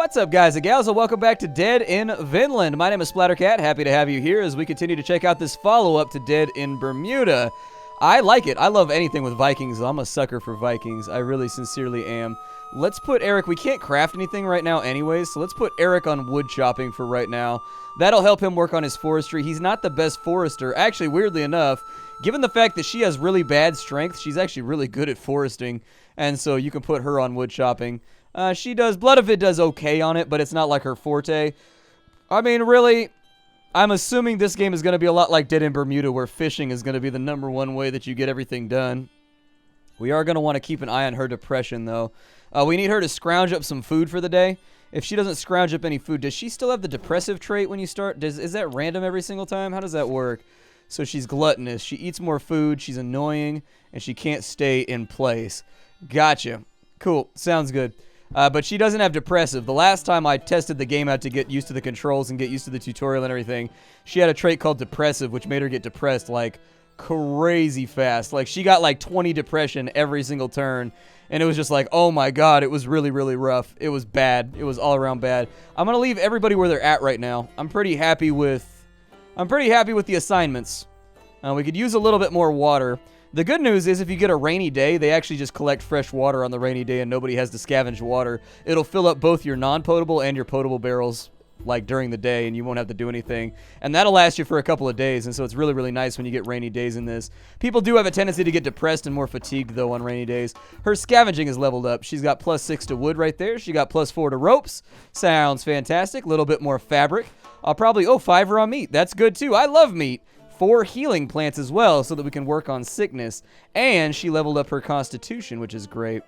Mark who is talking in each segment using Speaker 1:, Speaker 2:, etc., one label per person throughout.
Speaker 1: What's up, guys and gals, and welcome back to Dead in Vinland. My name is Splattercat. Happy to have you here as we continue to check out this follow-up to Dead in Bermuda. I like it. I love anything with Vikings. I'm a sucker for Vikings. I really sincerely am. Let's put Eric... We can't craft anything right now anyways, so let's put Eric on wood chopping for right now. That'll help him work on his forestry. He's not the best forester. Actually, weirdly enough, given the fact that she has really bad strength, she's actually really good at foresting, and so you can put her on wood chopping. She does... Blood of It does okay on it, but it's not like her forte. I mean, really, I'm assuming this game is going to be a lot like Dead in Bermuda, where fishing is going to be the #1 way that you get everything done. We are going to want to keep an eye on her depression, though. We need her to scrounge up some food for the day. If she doesn't scrounge up any food, does she still have the depressive trait when you start? Is that random every single time? How does that work? So she's gluttonous. She eats more food. She's annoying, and she can't stay in place. Gotcha. Cool. Sounds good. But she doesn't have depressive. The last time I tested the game out to get used to the controls and get used to the tutorial and everything, she had a trait called depressive, which made her get depressed like crazy fast. Like, she got like 20 depression every single turn, and it was just like, oh my god, it was really, really rough. It was bad. It was all around bad. I'm gonna leave everybody where they're at right now. I'm pretty happy with the assignments. We could use a little bit more water. The good news is if you get a rainy day, they actually just collect fresh water on the rainy day and nobody has to scavenge water. It'll fill up both your non-potable and your potable barrels like during the day, and you won't have to do anything. And that'll last you for a couple of days, and so it's really, really nice when you get rainy days in this. People do have a tendency to get depressed and more fatigued, though, on rainy days. Her scavenging is leveled up. She's got +6 to wood right there. She got +4 to ropes. Sounds fantastic. A little bit more fabric. I'll probably... Oh, 5 on meat. That's good, too. I love meat. 4 healing plants as well, so that we can work on sickness. And she leveled up her constitution, which is great.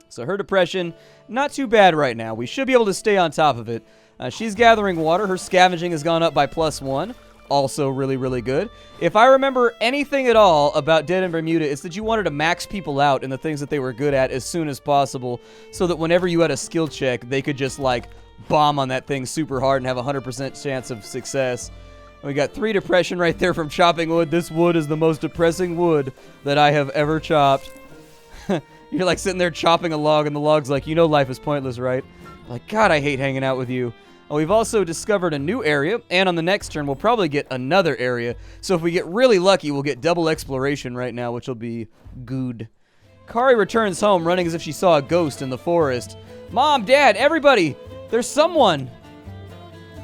Speaker 1: So her depression, not too bad right now. We should be able to stay on top of it. She's gathering water. Her scavenging has gone up by +1. Also really, really good. If I remember anything at all about Dead in Bermuda, it's that you wanted to max people out in the things that they were good at as soon as possible, so that whenever you had a skill check, they could just, like, bomb on that thing super hard and have a 100% chance of success. We got 3 depression right there from chopping wood. This wood is the most depressing wood that I have ever chopped. You're like sitting there chopping a log, and the log's like, you know life is pointless, right? Like, God, I hate hanging out with you. And we've also discovered a new area, and on the next turn, we'll probably get another area. So if we get really lucky, we'll get double exploration right now, which will be good. Kari returns home running as if she saw a ghost in the forest. Mom, Dad, everybody, there's someone.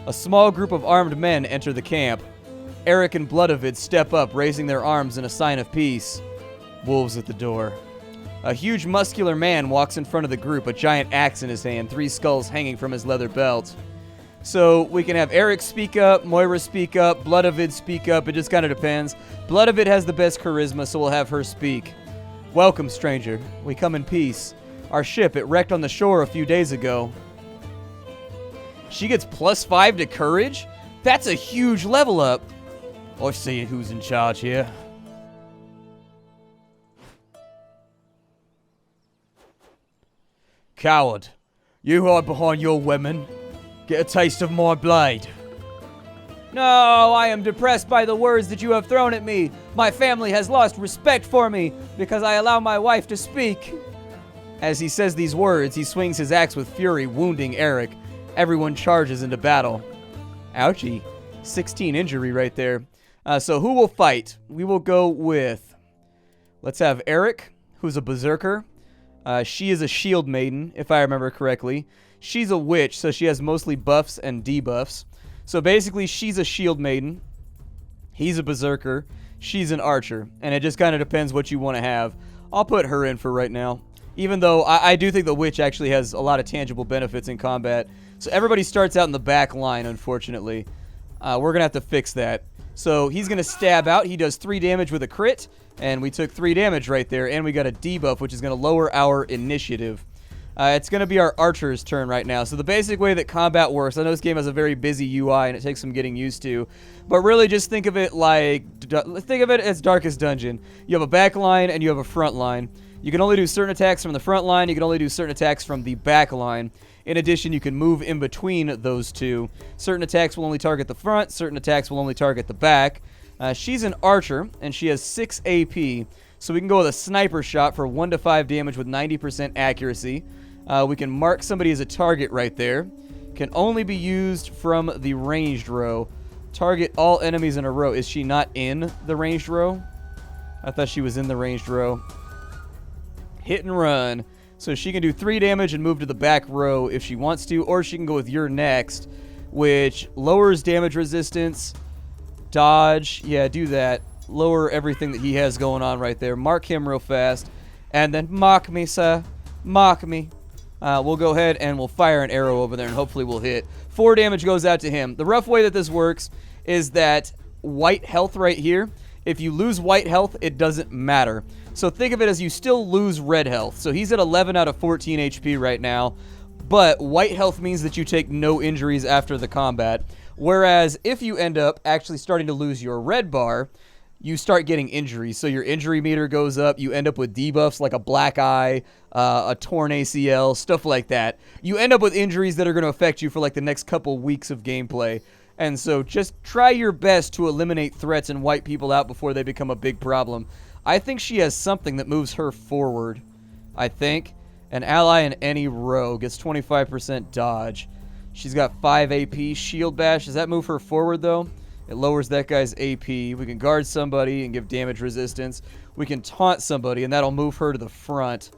Speaker 1: A small group of armed men enter the camp. Eric and Bloodavid step up, raising their arms in a sign of peace. Wolves at the door. A huge muscular man walks in front of the group, a giant axe in his hand, 3 skulls hanging from his leather belt. So we can have Eric speak up, Moira speak up, Bloodavid speak up. It just kind of depends. Bloodavid has the best charisma, so we'll have her speak. Welcome, stranger. We come in peace. Our ship, it wrecked on the shore a few days ago. She gets +5 to courage? That's a huge level up. I see who's in charge here. Coward. You hide behind your women. Get a taste of my blade. No, I am depressed by the words that you have thrown at me. My family has lost respect for me because I allow my wife to speak. As he says these words, he swings his axe with fury, wounding Eric. Everyone charges into battle. Ouchie. 16 injury right there. So who will fight? We will go with... Let's have Eric, who's a berserker. She is a shield maiden, if I remember correctly. She's a witch, so she has mostly buffs and debuffs. So basically, she's a shield maiden. He's a berserker. She's an archer. And it just kind of depends what you want to have. I'll put her in for right now. Even though I do think the witch actually has a lot of tangible benefits in combat. So everybody starts out in the back line, unfortunately. We're going to have to fix that. So he's going to stab out. He does 3 damage with a crit. And we took 3 damage right there. And we got a debuff, which is going to lower our initiative. It's going to be our archer's turn right now. So the basic way that combat works, I know this game has a very busy UI and it takes some getting used to, but really just think of it as Darkest Dungeon. You have a back line and you have a front line. You can only do certain attacks from the front line. You can only do certain attacks from the back line. In addition, you can move in between those two. Certain attacks will only target the front. Certain attacks will only target the back. She's an archer, and she has 6 AP. So we can go with a sniper shot for 1 to 5 damage with 90% accuracy. We can mark somebody as a target right there. Can only be used from the ranged row. Target all enemies in a row. Is she not in the ranged row? I thought she was in the ranged row. Hit and run. So she can do 3 damage and move to the back row if she wants to, or she can go with You're Next, which lowers damage resistance, dodge. Yeah, do that. Lower everything that he has going on right there. Mark him real fast. And then mock me, sir. Mock me. We'll go ahead and we'll fire an arrow over there and hopefully we'll hit. 4 damage goes out to him. The rough way that this works is that white health right here, if you lose white health, it doesn't matter. So think of it as you still lose red health. So he's at 11 out of 14 HP right now. But white health means that you take no injuries after the combat. Whereas if you end up actually starting to lose your red bar, you start getting injuries. So your injury meter goes up. You end up with debuffs like a black eye, a torn ACL, stuff like that. You end up with injuries that are going to affect you for like the next couple weeks of gameplay. And so just try your best to eliminate threats and wipe people out before they become a big problem. I think she has something that moves her forward. I think an ally in any row gets 25% dodge. She's got 5 AP. Shield bash. Does that move her forward though? It lowers that guy's AP. We can guard somebody and give damage resistance. We can taunt somebody and that'll move her to the front.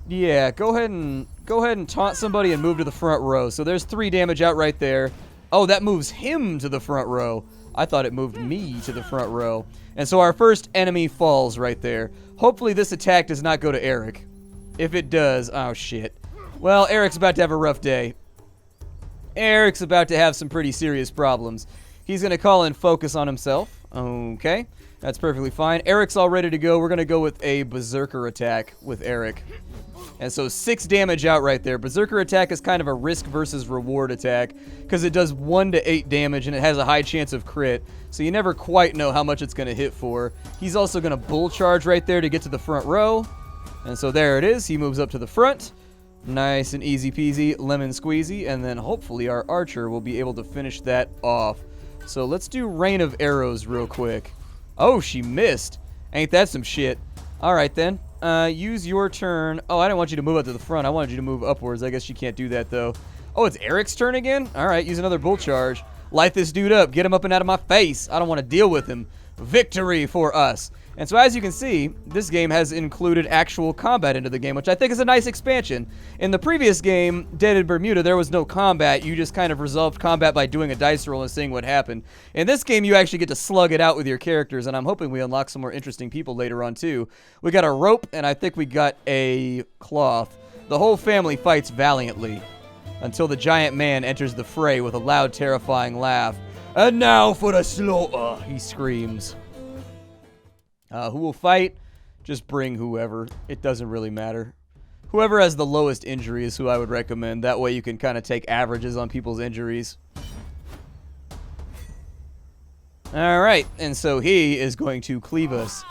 Speaker 1: Yeah, go ahead and taunt somebody and move to the front row. So there's 3 damage out right there. Oh, that moves him to the front row. I thought it moved me to the front row. And so our first enemy falls right there. Hopefully this attack does not go to Eric. If it does, oh shit. Well, Eric's about to have a rough day. Eric's about to have some pretty serious problems. He's going to call in focus on himself. Okay, that's perfectly fine. Eric's all ready to go. We're going to go with a Berserker attack with Eric. And so 6 damage out right there. Berserker attack is kind of a risk versus reward attack because it does 1 to 8 damage and it has a high chance of crit. So you never quite know how much it's going to hit for. He's also going to bull charge right there to get to the front row. And so there it is. He moves up to the front. Nice and easy peasy, lemon squeezy. And then hopefully our archer will be able to finish that off. So let's do Rain of Arrows real quick. Oh, she missed. Ain't that some shit. All right then. Use your turn. Oh, I didn't want you to move up to the front. I wanted you to move upwards. I guess you can't do that, though. Oh, it's Eric's turn again? All right, use another bull charge. Light this dude up. Get him up and out of my face. I don't want to deal with him. Victory for us. And so as you can see, this game has included actual combat into the game, which I think is a nice expansion. In the previous game, Dead in Bermuda, there was no combat. You just kind of resolved combat by doing a dice roll and seeing what happened. In this game, you actually get to slug it out with your characters, and I'm hoping we unlock some more interesting people later on, too. We got a rope, and I think we got a cloth. The whole family fights valiantly until the giant man enters the fray with a loud, terrifying laugh. And now for the slaughter, he screams. Who will fight? Just bring whoever. It doesn't really matter. Whoever has the lowest injury is who I would recommend. That way you can kind of take averages on people's injuries. Alright, and so he is going to cleave us.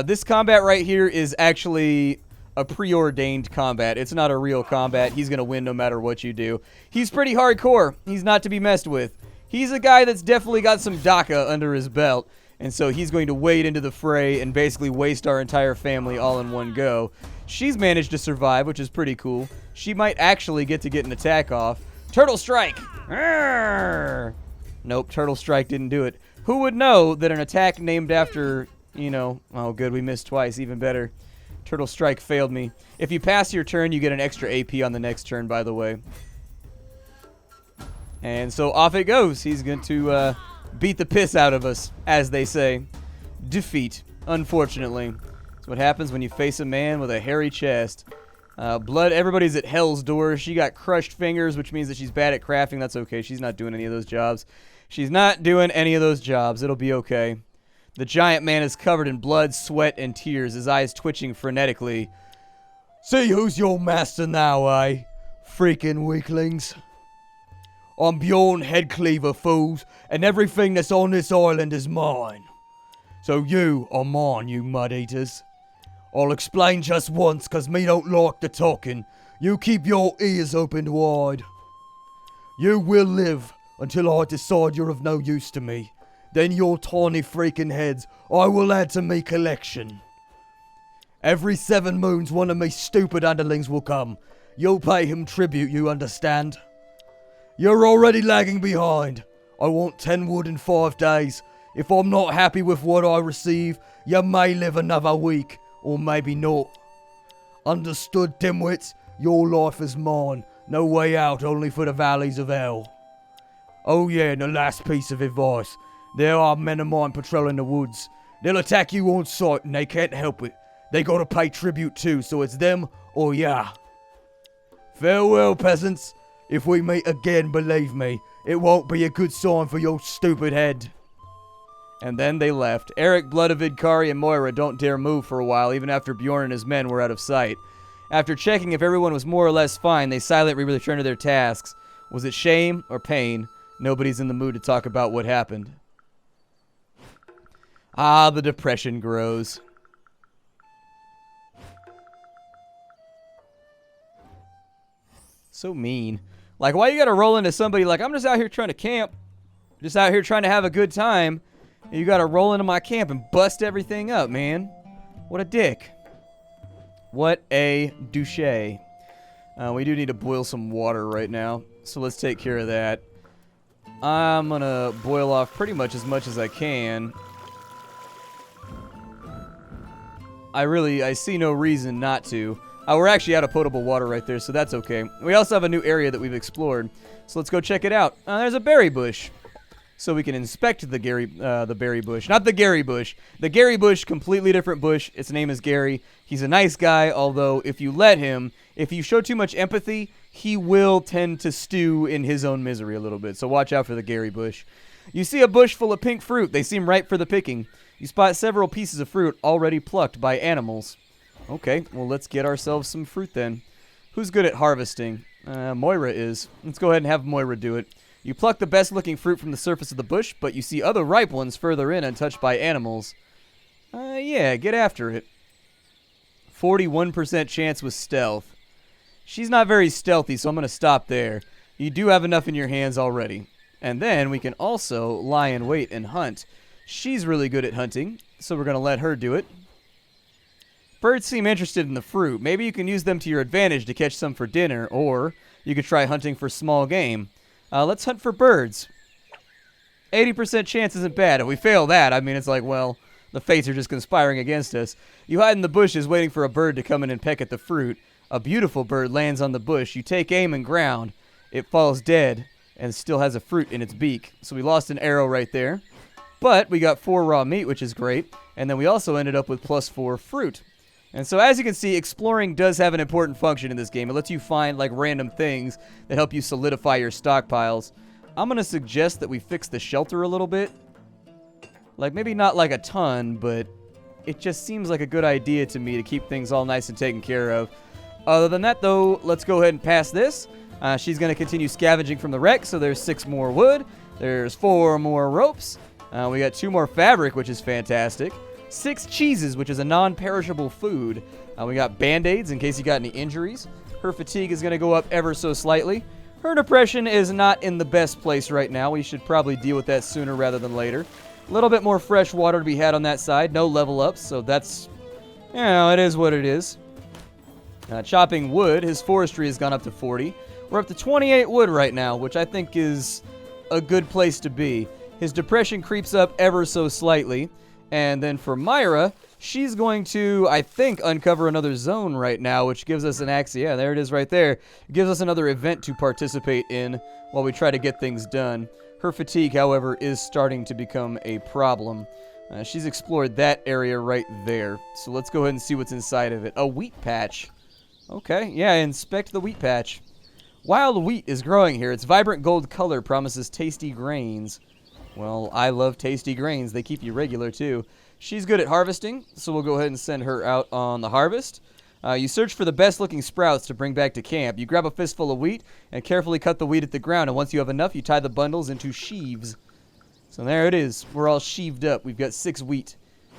Speaker 1: This combat right here is actually a preordained combat. It's not a real combat. He's going to win no matter what you do. He's pretty hardcore. He's not to be messed with. He's a guy that's definitely got some DACA under his belt. And so he's going to wade into the fray and basically waste our entire family all in one go. She's managed to survive, which is pretty cool. She might actually get an attack off. Turtle Strike! Arrgh! Nope, Turtle Strike didn't do it. Who would know that an attack named after, you know... Oh, good, we missed twice. Even better. Turtle Strike failed me. If you pass your turn, you get an extra AP on the next turn, by the way. And so off it goes. He's going to... beat the piss out of us, as they say. Defeat, unfortunately. That's what happens when you face a man with a hairy chest. Blood, everybody's at hell's door. She got crushed fingers, which means that she's bad at crafting. That's okay. She's not doing any of those jobs. She's not doing any of those jobs. It'll be okay. The giant man is covered in blood, sweat, and tears, his eyes twitching frenetically. See who's your master now, eh? Freaking weaklings. I'm Bjorn Headcleaver, fools, and everything that's on this island is mine. So you are mine, you mud-eaters. I'll explain just once, 'cause me don't like the talking. You keep your ears opened wide. You will live until I decide you're of no use to me. Then your tiny freaking heads I will add to me collection.
Speaker 2: Every 7 moons, one of me stupid underlings will come. You'll pay him tribute, you understand? You're already lagging behind. I want 10 wood in 5 days. If I'm not happy with what I receive, you may live another week, or maybe not. Understood, dimwits? Your life is mine. No way out, only for the valleys of hell. Oh yeah, and the last piece of advice. There are men of mine patrolling the woods. They'll attack you on sight, and they can't help it. They gotta pay tribute too, so it's them or ya. Farewell, peasants. If we meet again, believe me, it won't be a good sign for your stupid head.
Speaker 1: And then they left. Eric, Bloodavid, Kari, and Moira don't dare move for a while, even after Bjorn and his men were out of sight. After checking if everyone was more or less fine, they silently returned to their tasks. Was it shame or pain? Nobody's in the mood to talk about what happened. Ah, the depression grows. So mean. Like, why you gotta roll into somebody like, I'm just out here trying to camp. Just out here trying to have a good time. And you gotta roll into my camp and bust everything up, man. What a dick. What a douche. We do need to boil some water right now. So let's take care of that. I'm gonna boil off pretty much as I can. I see no reason not to. We're actually out of potable water right there, so that's okay. We also have a new area that we've explored, so let's go check it out. There's a berry bush, so we can inspect the berry bush. Not the Gary bush. The Gary bush, completely different bush. Its name is Gary. He's a nice guy, although if you let him, if you show too much empathy, he will tend to stew in his own misery a little bit, so watch out for the Gary bush. You see a bush full of pink fruit. They seem ripe for the picking. You spot several pieces of fruit already plucked by animals. Okay, well, let's get ourselves some fruit then. Who's good at harvesting? Moira is. Let's go ahead and have Moira do it. You pluck the best-looking fruit from the surface of the bush, but you see other ripe ones further in untouched by animals. Yeah, get after it. 41% chance with stealth. She's not very stealthy, so I'm going to stop there. You do have enough in your hands already. And then we can also lie in wait and hunt. She's really good at hunting, so we're going to let her do it. Birds seem interested in the fruit. Maybe you can use them to your advantage to catch some for dinner, or you could try hunting for small game. Let's hunt for birds. 80% chance isn't bad. If we fail that, I mean, it's like, well, the fates are just conspiring against us. You hide in the bushes waiting for a bird to come in and peck at the fruit. A beautiful bird lands on the bush. You take aim and ground. It falls dead and still has a fruit in its beak. So we lost an arrow right there. But we got 4 raw meat, which is great. And then we also ended up with +4 fruit. And so as you can see, exploring does have an important function in this game. It lets you find like random things that help you solidify your stockpiles. I'm going to suggest that we fix the shelter a little bit. Like maybe not like a ton, but it just seems like a good idea to me to keep things all nice and taken care of. Other than that though, let's go ahead and pass this. She's going to continue scavenging from the wreck, so there's 6 more wood. There's 4 more ropes. We got 2 more fabric, which is fantastic. 6 cheeses, which is a non-perishable food. We got Band-Aids in case you got any injuries. Her fatigue is going to go up ever so slightly. Her depression is not in the best place right now. We should probably deal with that sooner rather than later. A little bit more fresh water to be had on that side. No level ups, so that's, you know, it is what it is. Chopping wood, his forestry has gone up to 40. We're up to 28 wood right now, which I think is a good place to be. His depression creeps up ever so slightly. And then for Myra, she's going to, I think, uncover another zone right now, which gives us an axe. Yeah, there it is right there. It gives us another event to participate in while we try to get things done. Her fatigue, however, is starting to become a problem. She's explored that area right there. So let's go ahead and see what's inside of it. A wheat patch. Okay, yeah, inspect the wheat patch. Wild wheat is growing here. Its vibrant gold color promises tasty grains. Well, I love tasty grains. They keep you regular, too. She's good at harvesting, so we'll go ahead and send her out on the harvest. You search for the best-looking sprouts to bring back to camp. You grab a fistful of wheat and carefully cut the wheat at the ground, and once you have enough, you tie the bundles into sheaves. So there it is. We're all sheaved up. We've got 6 wheat.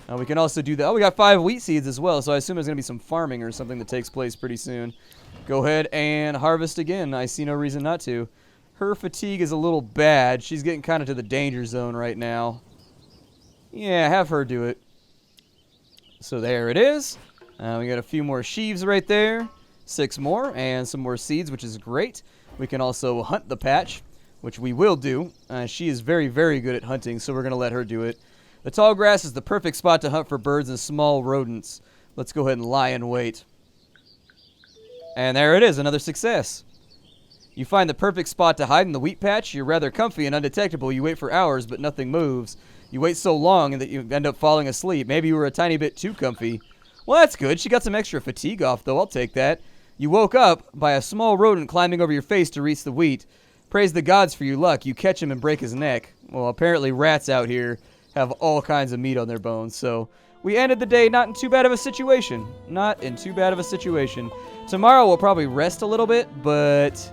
Speaker 1: We can also do that. Oh, we got 5 wheat seeds as well, so I assume there's going to be some farming or something that takes place pretty soon. Go ahead and harvest again. I see no reason not to. Her fatigue is a little bad. She's getting kind of to the danger zone right now. Yeah, have her do it. So there it is. We got a few more sheaves right there. 6 more, and some more seeds, which is great. We can also hunt the patch, which we will do. She is very, very good at hunting, so we're going to let her do it. The tall grass is the perfect spot to hunt for birds and small rodents. Let's go ahead and lie in wait. And there it is, another success. You find the perfect spot to hide in the wheat patch. You're rather comfy and undetectable. You wait for hours, but nothing moves. You wait so long that you end up falling asleep. Maybe you were a tiny bit too comfy. Well, that's good. She got some extra fatigue off, though. I'll take that. You woke up by a small rodent climbing over your face to reach the wheat. Praise the gods for your luck. You catch him and break his neck. Well, apparently rats out here have all kinds of meat on their bones, so we ended the day not in too bad of a situation. Not in too bad of a situation. Tomorrow we'll probably rest a little bit, but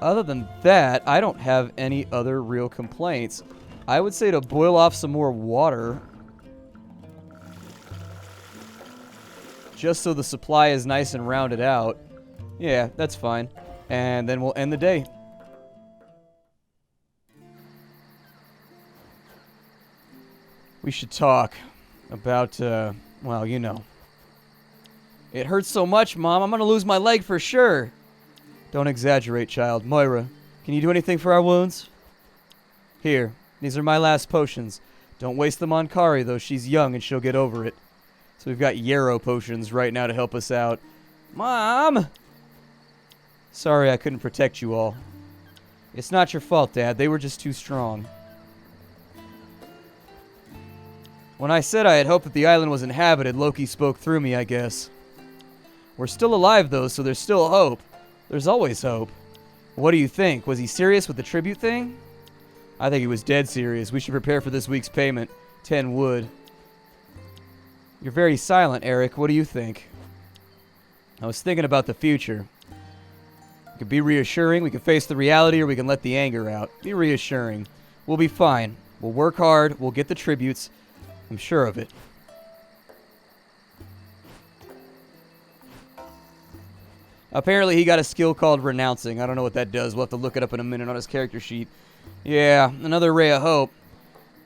Speaker 1: other than that, I don't have any other real complaints. I would say to boil off some more water, just so the supply is nice and rounded out. Yeah, that's fine. And then we'll end the day. We should talk about, well, you know. It hurts so much, Mom. I'm gonna lose my leg for sure. Don't exaggerate, child. Moira, can you do anything for our wounds? Here, these are my last potions. Don't waste them on Kari, though. She's young and she'll get over it. So we've got yarrow potions right now to help us out. Mom! Sorry I couldn't protect you all. It's not your fault, Dad. They were just too strong. When I said I had hoped that the island was inhabited, Loki spoke through me, I guess. We're still alive, though, so there's still hope. There's always hope. What do you think? Was he serious with the tribute thing? I think he was dead serious. We should prepare for this week's payment. 10 wood. You're very silent, Eric. What do you think? I was thinking about the future. It could be reassuring. We can face the reality, or we can let the anger out. Be reassuring. We'll be fine. We'll work hard. We'll get the tributes. I'm sure of it. Apparently he got a skill called renouncing. I don't know what that does. We'll have to look it up in a minute on his character sheet. Yeah, another ray of hope.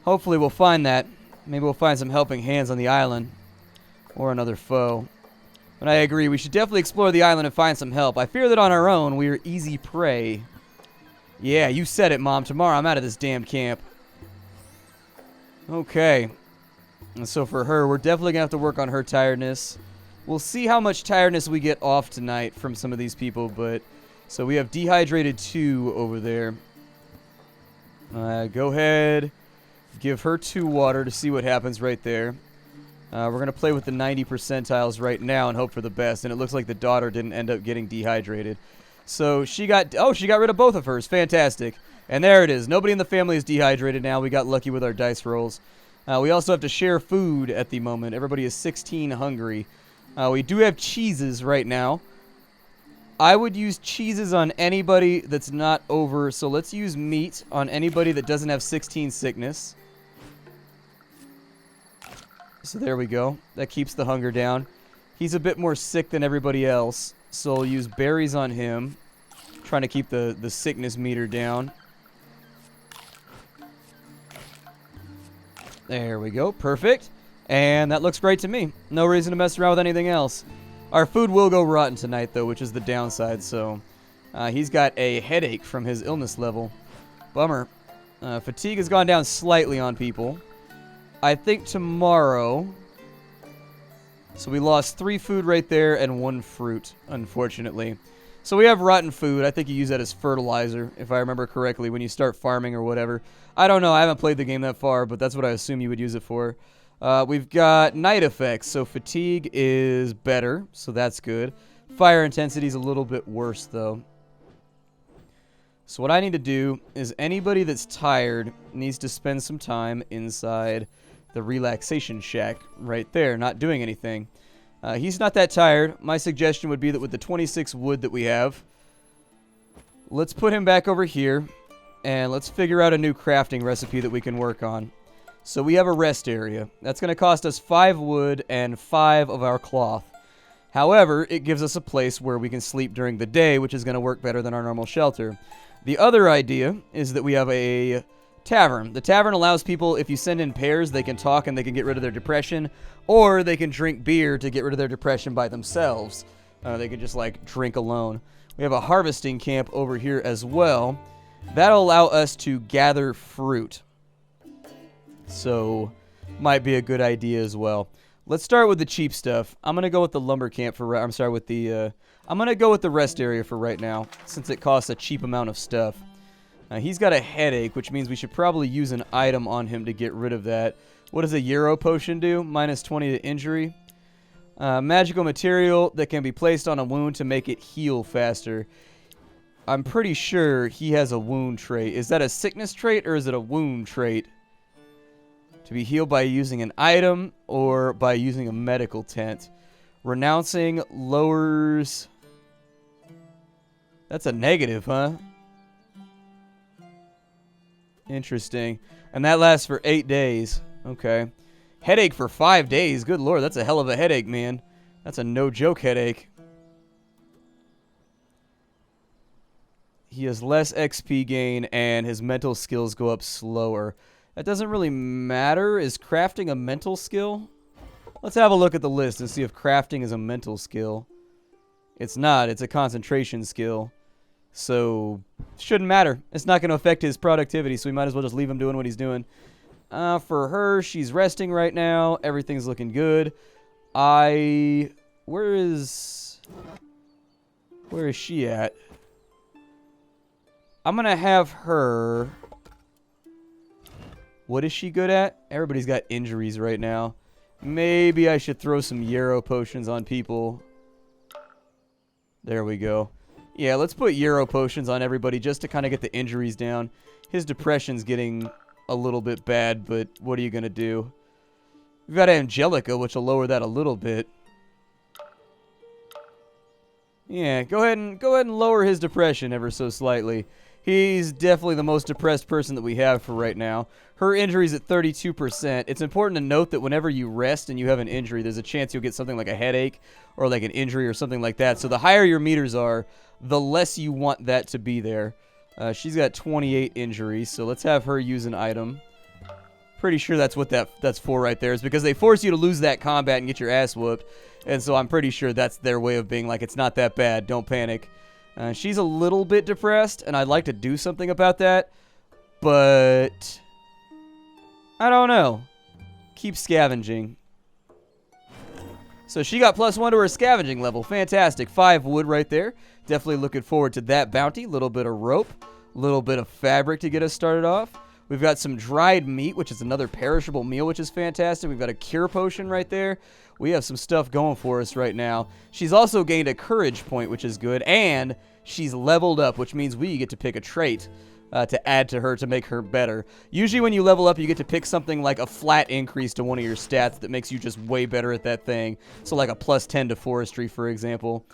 Speaker 1: Hopefully we'll find that. Maybe we'll find some helping hands on the island. Or another foe. But I agree, we should definitely explore the island and find some help. I fear that on our own, we are easy prey. Yeah, you said it, Mom. Tomorrow I'm out of this damn camp. Okay. And so for her, we're definitely going to have to work on her tiredness. We'll see how much tiredness we get off tonight from some of these people, but... So we have dehydrated 2 over there. Go ahead. Give her 2 water to see what happens right there. We're going to play with the 90 percentiles right now and hope for the best. And it looks like the daughter didn't end up getting dehydrated. So she got... Oh, she got rid of both of hers. Fantastic. And there it is. Nobody in the family is dehydrated now. We got lucky with our dice rolls. We also have to share food at the moment. Everybody is 16 hungry. We do have cheeses right now. I would use cheeses on anybody that's not over... So let's use meat on anybody that doesn't have 16 sickness. So there we go. That keeps the hunger down. He's a bit more sick than everybody else. So I'll use berries on him. Trying to keep the sickness meter down. There we go. Perfect. And that looks great to me. No reason to mess around with anything else. Our food will go rotten tonight, though, which is the downside. So he's got a headache from his illness level. Bummer. Fatigue has gone down slightly on people. I think tomorrow... So we lost 3 food right there and 1 fruit, unfortunately. So we have rotten food. I think you use that as fertilizer, if I remember correctly, when you start farming or whatever. I don't know. I haven't played the game that far, but that's what I assume you would use it for. We've got night effects, so fatigue is better, so that's good. Fire intensity is a little bit worse, though. So what I need to do is anybody that's tired needs to spend some time inside the relaxation shack right there, not doing anything. He's not that tired. My suggestion would be that with the 26 wood that we have, let's put him back over here, and let's figure out a new crafting recipe that we can work on. So we have a rest area. That's going to cost us 5 wood and 5 of our cloth. However, it gives us a place where we can sleep during the day, which is going to work better than our normal shelter. The other idea is that we have a Tavern. The tavern allows people, if you send in pairs, they can talk and they can get rid of their depression, or they can drink beer to get rid of their depression by themselves. They can just, like, drink alone. We have a harvesting camp over here as well. That'll allow us to gather fruit. So, might be a good idea as well. Let's start with the cheap stuff. I'm going to go with the lumber camp for... I'm sorry, with the... I'm going to go with the rest area for right now, since it costs a cheap amount of stuff. He's got a headache, which means we should probably use an item on him to get rid of that. What does a Euro potion do? Minus 20 to injury. Magical material that can be placed on a wound to make it heal faster. I'm pretty sure he has a wound trait. Is that a sickness trait or is it a wound trait? To be healed by using an item or by using a medical tent. Renouncing lowers... That's a negative, huh? Interesting. And that lasts for 8 days. Okay. Headache for 5 days. Good lord, that's a hell of a headache, man. That's a no-joke headache. He has less XP gain, and his mental skills go up slower. That doesn't really matter. Is crafting a mental skill? Let's have a look at the list and see if crafting is a mental skill. It's not. It's a concentration skill. So, shouldn't matter. It's not going to affect his productivity, so we might as well just leave him doing what he's doing. For her, she's resting right now. Everything's looking good. Where is she at? I'm going to have her... What is she good at? Everybody's got injuries right now. Maybe I should throw some Euro potions on people. There we go. Yeah, let's put Euro potions on everybody just to kind of get the injuries down. His depression's getting a little bit bad, but what are you going to do? We've got Angelica, which will lower that a little bit. Yeah, go ahead and lower his depression ever so slightly. He's definitely the most depressed person that we have for right now. Her injury's at 32%. It's important to note that whenever you rest and you have an injury, there's a chance you'll get something like a headache or like an injury or something like that. So the higher your meters are, the less you want that to be there. She's got 28 injuries, so let's have her use an item. Pretty sure that's what that's for right there, is because they force you to lose that combat and get your ass whooped. And so I'm pretty sure that's their way of being like, it's not that bad, don't panic. She's a little bit depressed, and I'd like to do something about that, but I don't know. Keep scavenging. So she got +1 to her scavenging level. Fantastic. 5 wood right there. Definitely looking forward to that bounty. Little bit of rope. Little bit of fabric to get us started off. We've got some dried meat, which is another perishable meal, which is fantastic. We've got a cure potion right there. We have some stuff going for us right now. She's also gained a courage point, which is good. And she's leveled up, which means we get to pick a trait to add to her to make her better. Usually when you level up, you get to pick something like a flat increase to one of your stats that makes you just way better at that thing. So like a +10 to forestry, for example.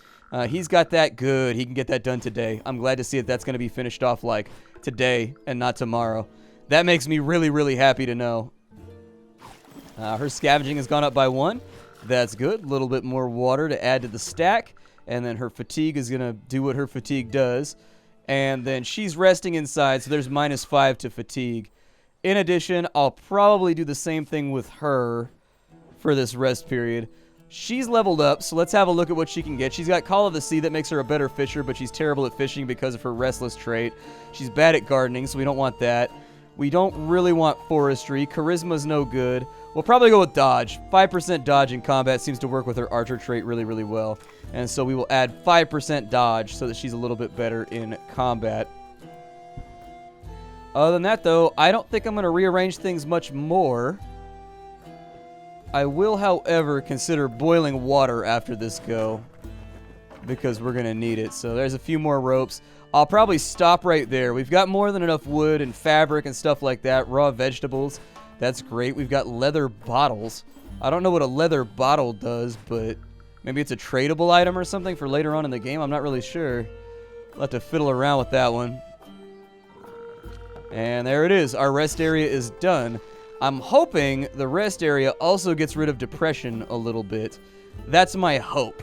Speaker 1: He's got that good. He can get that done today. I'm glad to see that that's going to be finished off like today and not tomorrow. That makes me really, really happy to know. Her scavenging has gone up by 1. That's good. A little bit more water to add to the stack. And then her fatigue is going to do what her fatigue does. And then she's resting inside, so there's -5 to fatigue. In addition, I'll probably do the same thing with her for this rest period. She's leveled up, so let's have a look at what she can get. She's got Call of the Sea that makes her a better fisher, but she's terrible at fishing because of her restless trait. She's bad at gardening, so we don't want that. We don't really want forestry. Charisma's no good. We'll probably go with dodge. 5% dodge in combat seems to work with her archer trait really, really well. And so we will add 5% dodge so that she's a little bit better in combat. Other than that, though, I don't think I'm going to rearrange things much more. I will, however, consider boiling water after this go, because we're going to need it. So there's a few more ropes. I'll probably stop right there. We've got more than enough wood and fabric and stuff like that. Raw vegetables. That's great. We've got leather bottles. I don't know what a leather bottle does, but maybe it's a tradable item or something for later on in the game. I'm not really sure. I'll have to fiddle around with that one. And there it is. Our rest area is done. I'm hoping the rest area also gets rid of depression a little bit. That's my hope.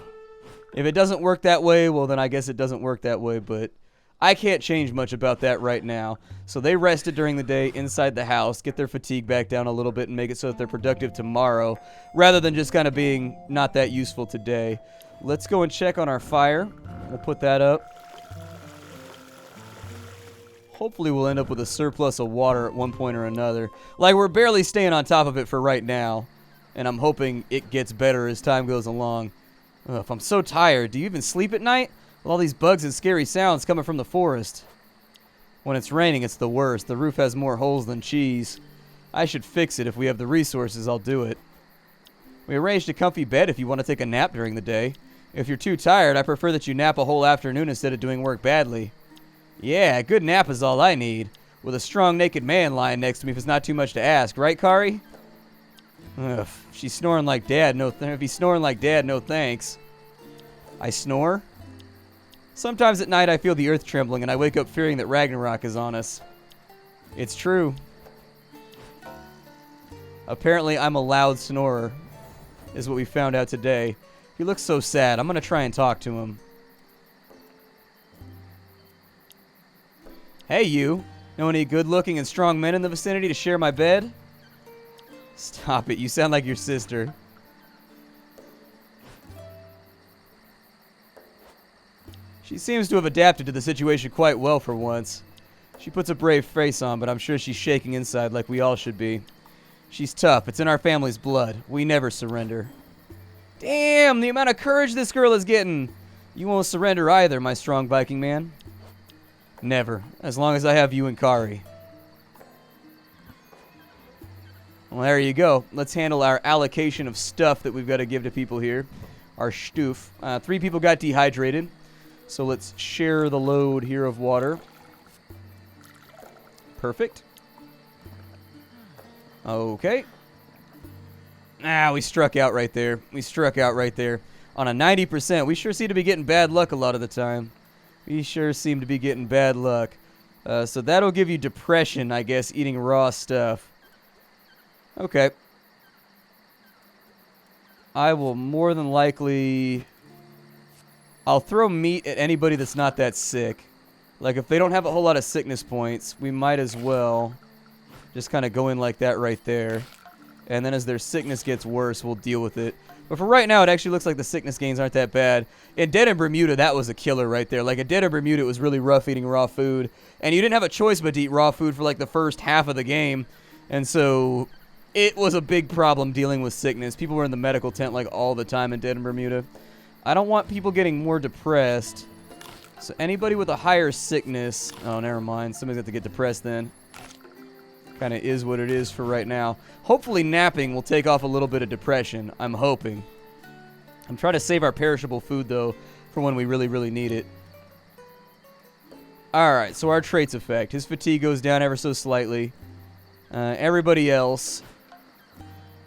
Speaker 1: If it doesn't work that way, well, then I guess it doesn't work that way, but I can't change much about that right now. So they rested during the day inside the house, get their fatigue back down a little bit and make it so that they're productive tomorrow, rather than just kind of being not that useful today. Let's go and check on our fire. We'll put that up. Hopefully we'll end up with a surplus of water at one point or another. Like, we're barely staying on top of it for right now, and I'm hoping it gets better as time goes along. Ugh, if I'm so tired, do you even sleep at night? With all these bugs and scary sounds coming from the forest. When it's raining, it's the worst. The roof has more holes than cheese. I should fix it. If we have the resources, I'll do it. We arranged a comfy bed if you want to take a nap during the day. If you're too tired, I prefer that you nap a whole afternoon instead of doing work badly. Yeah, a good nap is all I need. With a strong naked man lying next to me if it's not too much to ask. Right, Kari? Ugh, she's snoring like Dad. If he's snoring like Dad, no thanks. I snore? Sometimes at night I feel the earth trembling and I wake up fearing that Ragnarok is on us. It's true. Apparently I'm a loud snorer, is what we found out today. He looks so sad. I'm going to try and talk to him. Hey, you. Know any good-looking and strong men in the vicinity to share my bed? Stop it. You sound like your sister. She seems to have adapted to the situation quite well for once. She puts a brave face on, but I'm sure she's shaking inside like we all should be. She's tough. It's in our family's blood. We never surrender. Damn, the amount of courage this girl is getting. You won't surrender either, my strong Viking man. Never, as long as I have you and Kari. Well, there you go. Let's handle our allocation of stuff that we've got to give to people here. Our stoof. 3 people got dehydrated, so let's share the load here of water. Perfect. Okay. We struck out right there. We struck out right there. On a 90%, we sure seem to be getting bad luck a lot of the time. We sure seem to be getting bad luck. So that'll give you depression, I guess, eating raw stuff. Okay. I will more than likely... I'll throw meat at anybody that's not that sick. Like, if they don't have a whole lot of sickness points, we might as well just kind of go in like that right there. And then as their sickness gets worse, we'll deal with it. But for right now, it actually looks like the sickness gains aren't that bad. In Dead in Bermuda, that was a killer right there. Like, in Dead in Bermuda, it was really rough eating raw food. And you didn't have a choice but to eat raw food for, like, the first half of the game. And so it was a big problem dealing with sickness. People were in the medical tent, like, all the time in Dead in Bermuda. I don't want people getting more depressed. So anybody with a higher sickness... Oh, never mind. Somebody's got to get depressed then. Kind of is what it is for right now. Hopefully napping will take off a little bit of depression. I'm hoping. I'm trying to save our perishable food, though, for when we really, really need it. Alright, so our traits effect. His fatigue goes down ever so slightly. Everybody else...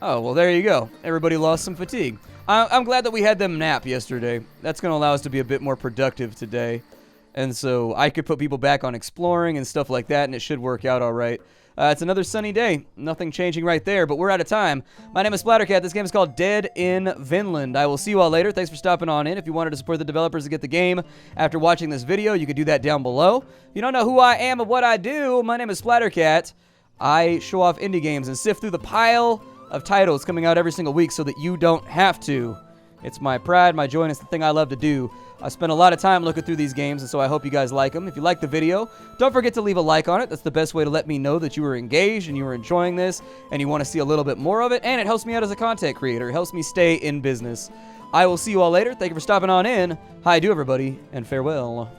Speaker 1: Oh, well, there you go. Everybody lost some fatigue. I'm glad that we had them nap yesterday. That's going to allow us to be a bit more productive today. And so I could put people back on exploring and stuff like that, and it should work out all right. It's another sunny day. Nothing changing right there, but we're out of time. My name is Splattercat. This game is called Dead in Vinland. I will see you all later. Thanks for stopping on in. If you wanted to support the developers to get the game after watching this video, you could do that down below. If you don't know who I am or what I do, my name is Splattercat. I show off indie games and sift through the pile of titles coming out every single week so that you don't have to. It's my pride, my joy, and it's the thing I love to do. I spend a lot of time looking through these games, and so I hope you guys like them. If you like the video, don't forget to leave a like on it. That's the best way to let me know that you were engaged and you were enjoying this and you want to see a little bit more of it, and it helps me out as a content creator. It helps me stay in business. I will see you all later. Thank you for stopping on in. Hi, do everybody, and farewell.